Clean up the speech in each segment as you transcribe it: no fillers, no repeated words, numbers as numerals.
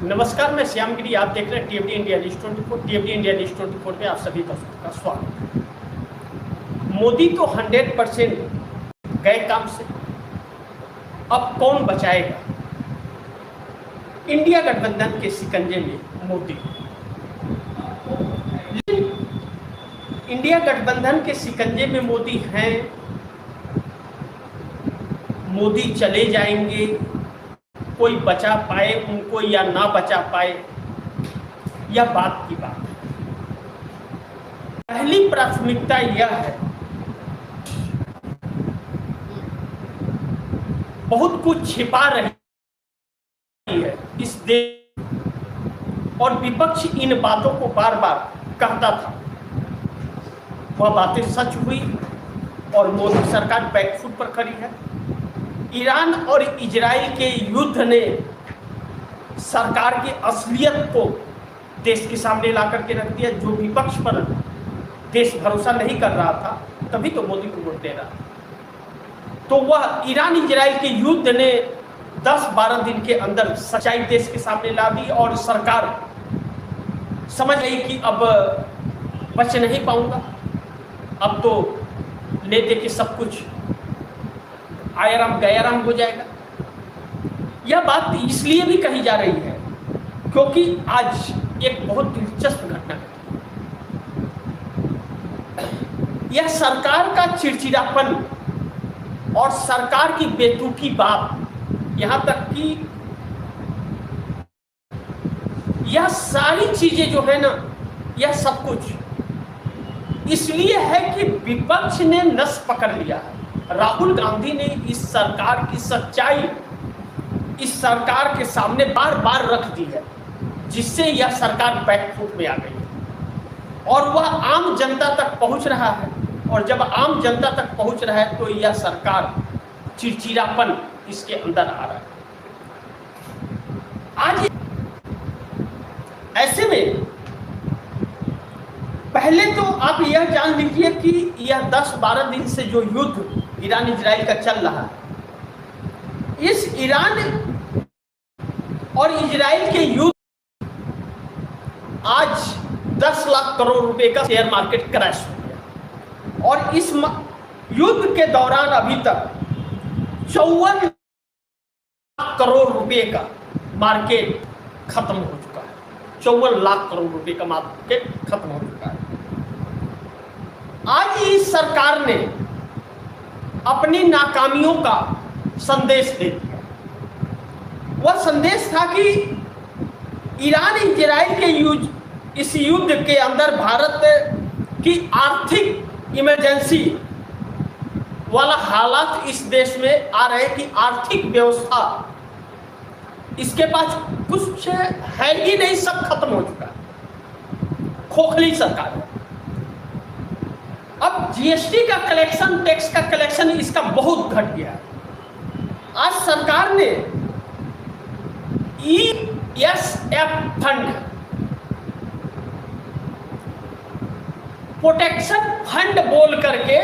नमस्कार, मैं श्याम गिरी। आप देख रहे हैं टीएफडी इंडिया न्यूज़ 24। टीएफडी इंडिया न्यूज़ 24 पे आप सभी दर्शकों का स्वागत। मोदी तो 100% गए काम से, अब कौन बचाएगा? इंडिया गठबंधन के शिकंजे में मोदी। इंडिया गठबंधन के शिकंजे में मोदी हैं, मोदी चले जाएंगे, कोई बचा पाए उनको या ना बचा पाए, यह बात की बात है। पहली प्राथमिकता यह है, बहुत कुछ छिपा रही है इस देश और विपक्ष इन बातों को बार बार कहता था। वह बातें सच हुई और मोदी सरकार बैकफुट पर खड़ी है। ईरान और इजराइल के युद्ध ने सरकार की असलियत को देश के सामने ला करके रख दिया। जो विपक्ष पर देश भरोसा नहीं कर रहा था, तभी तो मोदी को वोट दे रहा था। तो वह ईरान इजराइल के युद्ध ने 10-12 दिन के अंदर सच्चाई देश के सामने ला दी और सरकार समझ गई कि अब बच नहीं पाऊंगा, अब तो ले दे के सब कुछ आयाराम गयाराम हो जाएगा। यह बात इसलिए भी कही जा रही है क्योंकि आज एक बहुत दिलचस्प घटना घटी। यह सरकार का चिड़चिड़ापन और सरकार की बेतुकी बात, यहां तक कि यह सारी चीजें जो है ना, यह सब कुछ इसलिए है कि विपक्ष ने नस पकड़ लिया है। राहुल गांधी ने इस सरकार की सच्चाई इस सरकार के सामने बार बार रख दी है, जिससे यह सरकार बैकफुट में आ गई है और वह आम जनता तक पहुंच रहा है। और जब आम जनता तक पहुंच रहा है तो यह सरकार चिड़चिड़ापन इसके अंदर आ रहा है। आज ऐसे में पहले तो आप यह जान लीजिए कि यह 10-12 दिन से जो युद्ध ईरान इजराइल का चल रहा है, इस ईरान और इजराइल के युद्ध आज 10 लाख करोड़ रुपए का शेयर मार्केट क्रैश हो गया और इस युद्ध के दौरान अभी तक 54 लाख करोड़ रुपए का मार्केट खत्म हो चुका है। 54 लाख करोड़ रुपए का मार्केट खत्म हो चुका है। आज इस सरकार ने अपनी नाकामियों का संदेश दे दिया। वह संदेश था कि ईरान इजराइल के इस युद्ध के अंदर भारत की आर्थिक इमरजेंसी वाला हालात इस देश में आ रहे कि आर्थिक व्यवस्था इसके पास कुछ है ही नहीं, सब खत्म हो चुका है। खोखली सरकार है। अब जीएसटी का कलेक्शन, टैक्स का कलेक्शन इसका बहुत घट गया है। आज सरकार ने ESF फंड, प्रोटेक्शन फंड बोल करके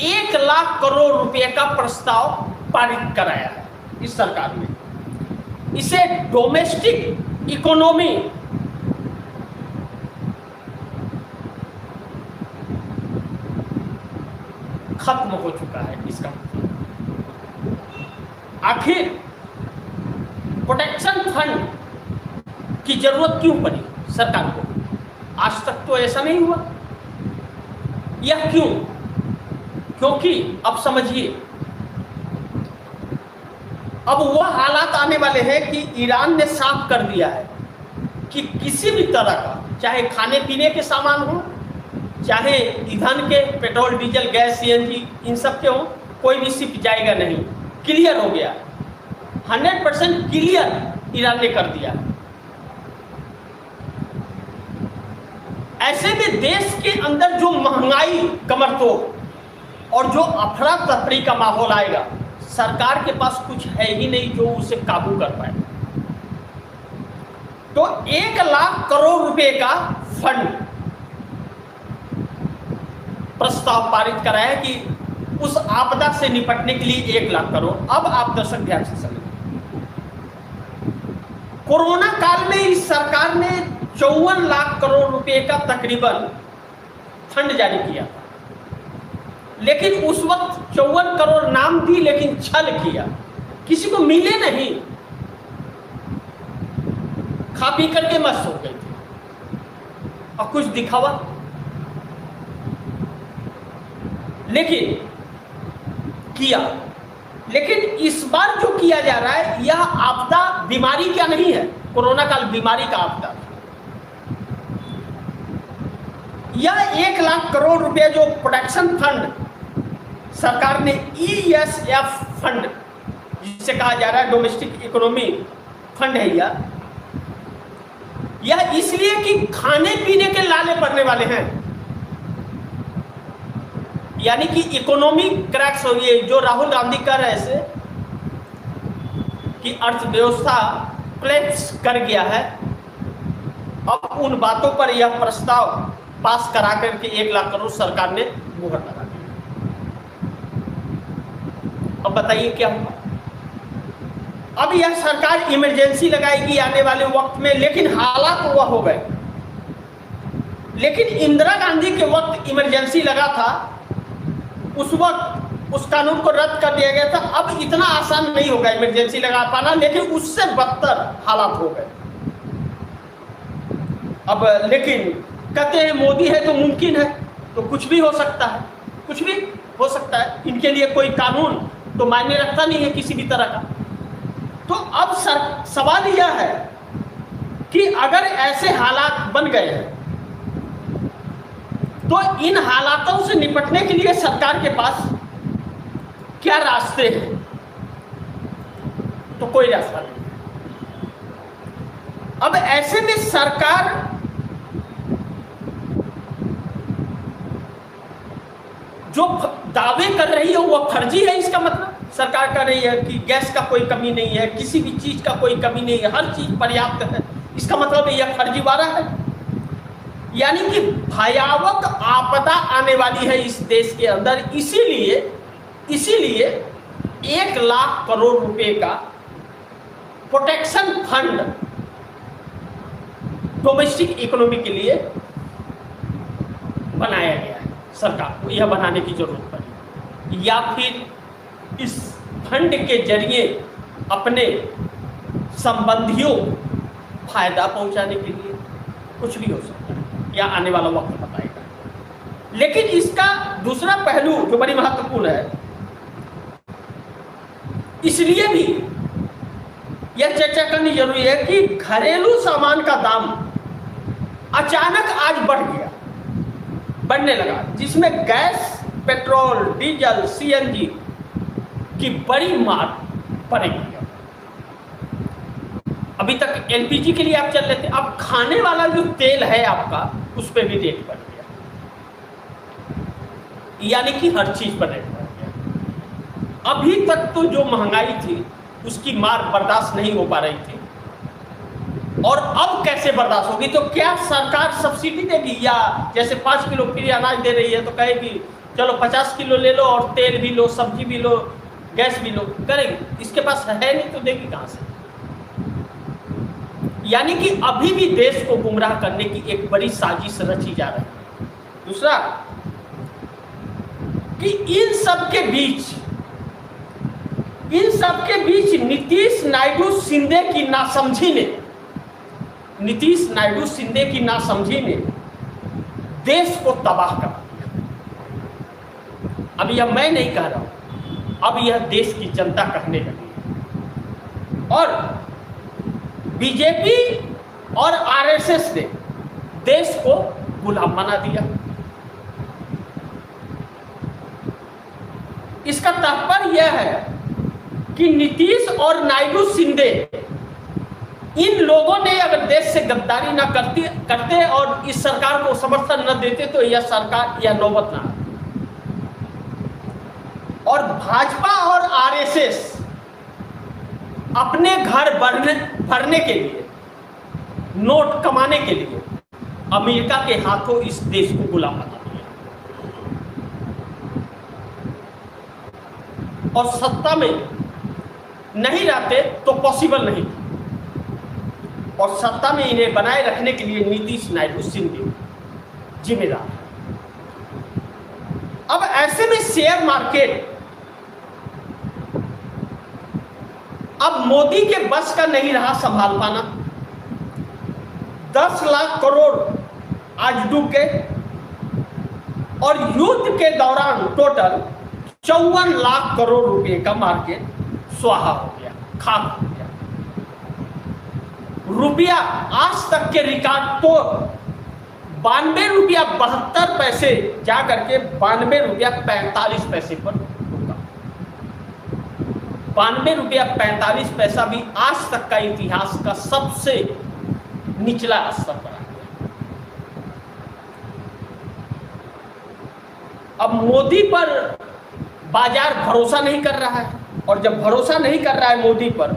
1 लाख करोड़ रुपए का प्रस्ताव पारित कराया है इस सरकार ने। इसे डोमेस्टिक इकोनॉमी खत्म हो चुका है इसका। आखिर प्रोटेक्शन फंड की जरूरत क्यों पड़ी सरकार को? आज तक तो ऐसा नहीं हुआ। यह क्यों? क्योंकि अब समझिए, अब वह हालात आने वाले हैं कि ईरान ने साफ कर दिया है कि किसी भी तरह का, चाहे खाने पीने के सामान हो, चाहे ईंधन के, पेट्रोल डीजल गैस सीएनजी, इन सब के हो, कोई भी शिप जाएगा नहीं। क्लियर हो गया, 100% क्लियर ईरान ने कर दिया। ऐसे में देश के अंदर जो महंगाई कमर तोड़ और जो अफरा तफरी का माहौल आएगा, सरकार के पास कुछ है ही नहीं जो उसे काबू कर पाए। तो 1 लाख करोड़ रुपए का फंड प्रस्ताव पारित कराया कि उस आपदा से निपटने के लिए 1 लाख करोड़। अब आप दर्शक ध्यान से समझिए, कोरोना काल में इस सरकार ने 54 लाख करोड़ रुपए का तकरीबन फंड जारी किया था, लेकिन उस वक्त 54 करोड़ नाम दी, लेकिन छल किया, किसी को मिले नहीं, खा पी करके मस्त हो गए थे और कुछ दिखावा। लेकिन किया, लेकिन इस बार जो किया जा रहा है यह आपदा बीमारी क्या नहीं है, कोरोना काल बीमारी का आपदा। यह 1 लाख करोड़ रुपए जो प्रोटेक्शन फंड सरकार ने ESF फंड जिसे कहा जा रहा है, डोमेस्टिक इकोनॉमी फंड है यह इसलिए कि खाने पीने के लाले पड़ने वाले हैं, यानी कि इकोनॉमी क्रैक्स हो गई, जो राहुल गांधी कह रहे थे कि अर्थव्यवस्था कोलैप्स कर गया है। अब उन बातों पर यह प्रस्ताव पास करा करके 1 लाख करोड़ सरकार ने मुहर लगा दी। अब बताइए क्या हुआ। अब यह सरकार इमरजेंसी लगाएगी आने वाले वक्त में, लेकिन हालात वह हो गए। लेकिन इंदिरा गांधी के वक्त इमरजेंसी लगा था, उस वक्त उस कानून को रद्द कर दिया गया था। अब इतना आसान नहीं होगा इमरजेंसी लगा पाना, लेकिन उससे बदतर हालात हो गए। अब लेकिन कहते हैं मोदी है तो मुमकिन है, तो कुछ भी हो सकता है, कुछ भी हो सकता है। इनके लिए कोई कानून तो मायने रखता नहीं है किसी भी तरह का। तो अब सवाल यह है कि अगर ऐसे हालात बन गए हैं तो इन हालातों से निपटने के लिए सरकार के पास क्या रास्ते हैं? तो कोई रास्ता नहीं। अब ऐसे में सरकार जो दावे कर रही है वह फर्जी है। इसका मतलब सरकार कह रही है कि गैस का कोई कमी नहीं है, किसी भी चीज का कोई कमी नहीं है, हर चीज पर्याप्त है, इसका मतलब यह फर्जीवाड़ा है। यानी कि भयावह आपदा आने वाली है इस देश के अंदर। इसीलिए 1 लाख करोड़ रुपए का प्रोटेक्शन फंड डोमेस्टिक इकोनॉमी के लिए बनाया गया है। सरकार को यह बनाने की जरूरत पड़ी, या फिर इस फंड के जरिए अपने संबंधियों फायदा पहुंचाने के लिए, कुछ भी हो सकता है, या आने वाला वक्त बताएगा। लेकिन इसका दूसरा पहलू जो बड़ी महत्वपूर्ण है, इसलिए भी यह चर्चा करनी जरूरी है कि घरेलू सामान का दाम अचानक आज बढ़ने लगा, जिसमें गैस, पेट्रोल, डीजल, CNG की बड़ी मार पड़ेगी। अभी तक LPG के लिए आप चल रहे थे, अब खाने वाला जो तेल है आपका, उस पर भी रेट बढ़ गया, यानी कि हर चीज पर रेट बढ़ गया। अभी तक तो जो महंगाई थी उसकी मार बर्दाश्त नहीं हो पा रही थी, और अब कैसे बर्दाश्त होगी? तो क्या सरकार सब्सिडी देगी, या जैसे 5 किलो फ्री अनाज दे रही है तो कहेगी चलो 50 किलो ले लो और तेल भी लो, सब्जी भी लो, गैस भी लो? करेगी? इसके पास है नहीं तो देगी कहां से? यानी कि अभी भी देश को गुमराह करने की एक बड़ी साजिश रची जा रही है। दूसरा कि इन सब के बीच नीतीश नायडू शिंदे की नासमझी ने देश को तबाह कर दिया। अब यह मैं नहीं कह रहा हूं, अब यह देश की जनता कहने लगी है। और बीजेपी और RSS ने देश को गुलाम बना दिया। इसका तात्पर्य यह है कि नीतीश और नायडू शिंदे, इन लोगों ने अगर देश से गद्दारी ना करते और इस सरकार को समर्थन न देते तो यह सरकार, यह नौबत ना आती। और भाजपा और RSS अपने घर भरने के लिए, नोट कमाने के लिए अमेरिका के हाथों इस देश को गुलाम बना दिया, और सत्ता में नहीं रहते तो पॉसिबल नहीं। और सत्ता में इन्हें बनाए रखने के लिए नीतीश नायडू सिंधिया जिम्मेदार है। अब ऐसे में शेयर मार्केट अब मोदी के बस का नहीं रहा संभाल पाना। 10 लाख करोड़ आज डूब गए और युद्ध के दौरान टोटल 54 लाख करोड़ रुपए का मार्केट स्वाहा हो गया, खाक हो गया। रुपया आज तक के रिकॉर्ड तो 92 रुपया 72 पैसे जा करके 92 रुपया 45 पैसे पर रुका। 92 रुपया 45 पैसा भी आज तक का इतिहास का सबसे निचला स्तर पर आ गया। अब मोदी पर बाजार भरोसा नहीं कर रहा है, और जब भरोसा नहीं कर रहा है मोदी पर,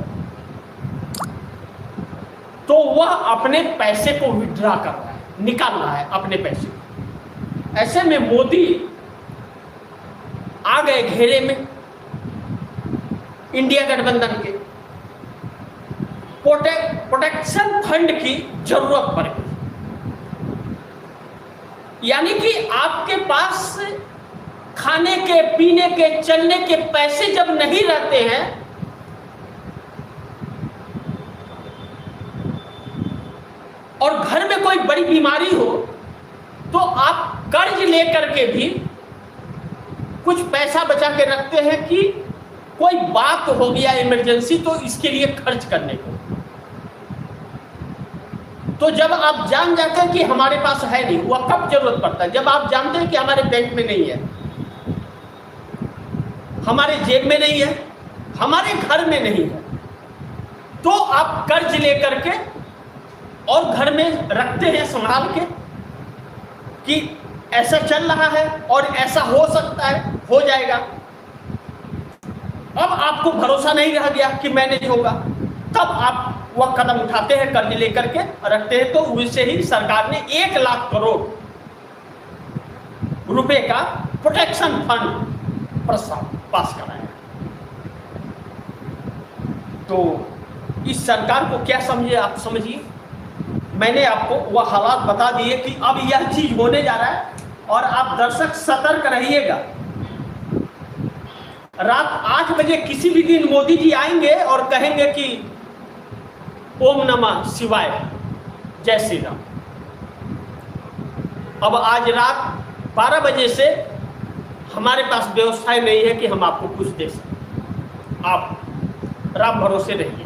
तो वह अपने पैसे को विड्रॉ कर रहा है, निकाल रहा है अपने पैसे को। ऐसे में मोदी आ गए घेरे में इंडिया गठबंधन के। प्रोटेक्शन फंड की जरूरत पड़ गई, यानी कि आपके पास खाने के, पीने के, चलने के पैसे जब नहीं रहते हैं और घर में कोई बड़ी बीमारी हो, तो आप कर्ज लेकर के भी कुछ पैसा बचा के रखते हैं कि कोई बात हो गया इमरजेंसी तो इसके लिए खर्च करने को। तो जब आप जान जाते हैं कि हमारे पास है नहीं, वह कब जरूरत पड़ता है? जब आप जानते हैं कि हमारे बैंक में नहीं है, हमारे जेब में नहीं है, हमारे घर में नहीं है, तो आप कर्ज लेकर के और घर में रखते हैं संभाल के कि ऐसा चल रहा है और ऐसा हो सकता है, हो जाएगा। अब आपको भरोसा नहीं रह गया कि मैनेज होगा, तब आप वह कदम उठाते हैं, कर्ज लेकर के रखते हैं। तो उससे ही सरकार ने 1 लाख करोड़ रुपए का प्रोटेक्शन फंड प्रस्ताव पास कराया। तो इस सरकार को क्या समझे आप? समझिए, मैंने आपको वह हालात बता दिए कि अब यह चीज होने जा रहा है, और आप दर्शक सतर्क रहिएगा। रात 8 बजे किसी भी दिन मोदी जी आएंगे और कहेंगे कि ओम नमः शिवाय, जय श्री राम। अब आज रात 12 बजे से हमारे पास व्यवस्थाएं नहीं है कि हम आपको कुछ दे सकें। आप राम भरोसे रहिए।